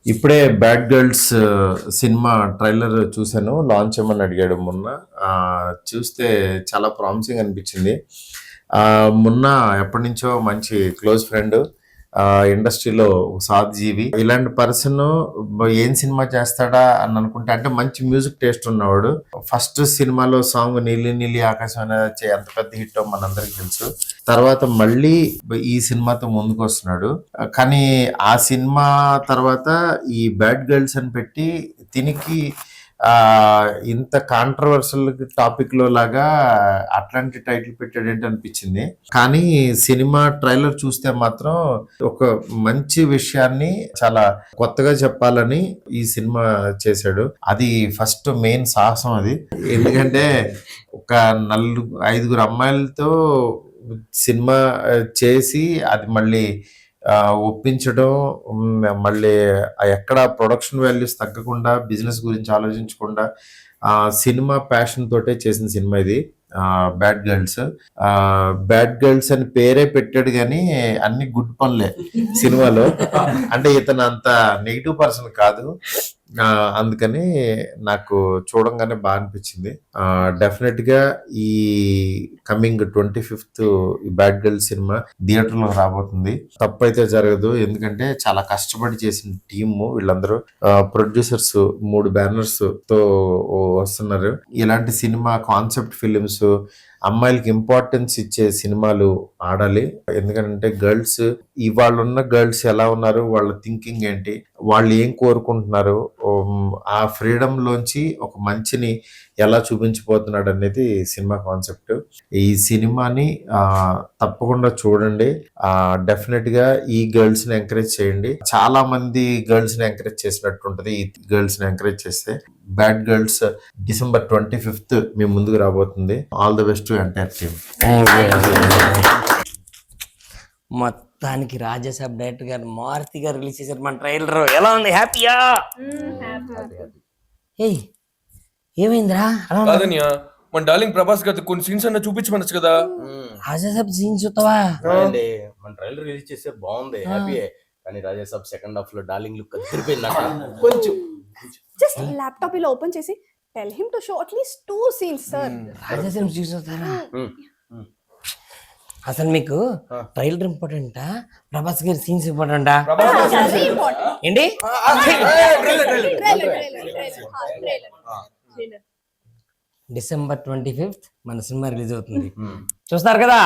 ఇప్పుడే bad girls cinema trailer చూశాను. Launch ఏమని అడిగాడు మొన్న. చూస్తే చాలా ప్రామిసింగ్ అనిపించింది. మొన్న ఎప్పటి నుంచో మంచి క్లోజ్ ఫ్రెండ్, ఇండస్ట్రీలో సాధ్ జీవి, ఇలాంటి పర్సన్ ఏం సినిమా చేస్తాడా అని అనుకుంటే, అంటే మంచి మ్యూజిక్ టేస్ట్ ఉన్నవాడు. ఫస్ట్ సినిమాలో సాంగ్ నీలి నీలి ఆకాశం అనేది ఎంత పెద్ద హిట్ మనందరికి తెలుసు. తర్వాత మళ్ళీ ఈ సినిమాతో ముందుకు వస్తున్నాడు. కానీ ఆ సినిమా తర్వాత ఈ బ్యాడ్ గర్ల్స్ అని పెట్టి దీనికి ఇంత కాంట్రవర్షియల్ టాపిక్ లో లాగా అట్లాంటి టైటిల్ పెట్టాడు ఏంటి అనిపించింది. కానీ సినిమా ట్రైలర్ చూస్తే మాత్రం ఒక మంచి విషయాన్ని చాలా కొత్తగా చెప్పాలని ఈ సినిమా చేశాడు. అది ఫస్ట్ మెయిన్ సాహసం అది. ఎందుకంటే ఒక 5 అమ్మాయిలతో సినిమా చేసి అది మళ్ళీ ఒప్పించడం, మళ్ళీ ఎక్కడ ప్రొడక్షన్ వాల్యూస్ తగ్గకుండా, బిజినెస్ గురించి ఆలోచించకుండా సినిమా ప్యాషన్ తోటే చేసిన సినిమా ఇది బ్యాడ్ గర్ల్స్. బ్యాడ్ గర్ల్స్ అని పేరే పెట్టాడు కానీ అన్ని గుడ్ పనులే సినిమాలో. అంటే ఇతను అంత నెగిటివ్ పర్సన్ కాదు. అందుకని నాకు చూడంగానే బాగా అనిపించింది. డెఫినెట్ గా ఈ కమింగ్ 25th ఈ బ్యాడ్ గర్ల్ సినిమా థియేటర్ లో రాబోతుంది. తప్పైతే జరగదు. ఎందుకంటే చాలా కష్టపడి చేసిన టీము వీళ్ళందరూ. ప్రొడ్యూసర్స్ 3 బ్యానర్స్ తో వస్తున్నారు. ఇలాంటి సినిమా కాన్సెప్ట్ ఫిలిమ్స్, అమ్మాయిలకి ఇంపార్టెన్స్ ఇచ్చే సినిమాలు ఆడాలి. ఎందుకంటే గర్ల్స్, ఇవాళ ఉన్న గర్ల్స్ ఎలా ఉన్నారు, వాళ్ళ థింకింగ్ ఏంటి, వాళ్ళు ఏం కోరుకుంటున్నారు, ఆ ఫ్రీడమ్ లోంచి ఒక మంచిని ఎలా చూపించబోతున్నాడు అనేది సినిమా కాన్సెప్ట్. ఈ సినిమాని తప్పకుండా చూడండి. డెఫినెట్ గా ఈ గర్ల్స్ ని ఎంకరేజ్ చేయండి. చాలా మంది గర్ల్స్ ని ఎంకరేజ్ చేసినట్టు ఉంటది ఈ గర్ల్స్ ని ఎంకరేజ్ చేస్తే. బ్యాడ్ గర్ల్స్ December 25th మీ ముందుకు రాబోతుంది. All the best to entire team. మొత్తానికి రాజాసాబ్ డైరెక్టర్ గారు మారుతి గారు రిలీజ్ చేశారు మన ట్రైలర్. ఎలా ఉంది? హ్యాపీయా? ఏయ్ ఏమైందిరా? మన డార్లింగ్ ప్రభాస్ గారి కొన్ని సీన్స్ అన్న చూపించమనొచ్చు కదా. రాజాసాబ్ సీన్స్ చూస్తావా? మన ట్రైలర్ రిలీజ్ చేస్తే బాగుంది, హ్యాపీ. కానీ రాజాసాబ్ సెకండ్ హాఫ్ లో డార్లింగ్ లుక్ అదిరిపోయిందట. కొంచెం జస్ట్ ల్యాప్టాప్ ఇలా ఓపెన్ చేసి tell him to show at least 2 scenes sir. Rajasaab చూస్తారా? అసలు మీకు ట్రైలర్ ఇంపార్టెంటా, ప్రభాస్ గారి సీన్స్ ఇంపార్టెంటా ఏంటి? December 25th మన సినిమా రిలీజ్ అవుతుంది. చూస్తారు కదా?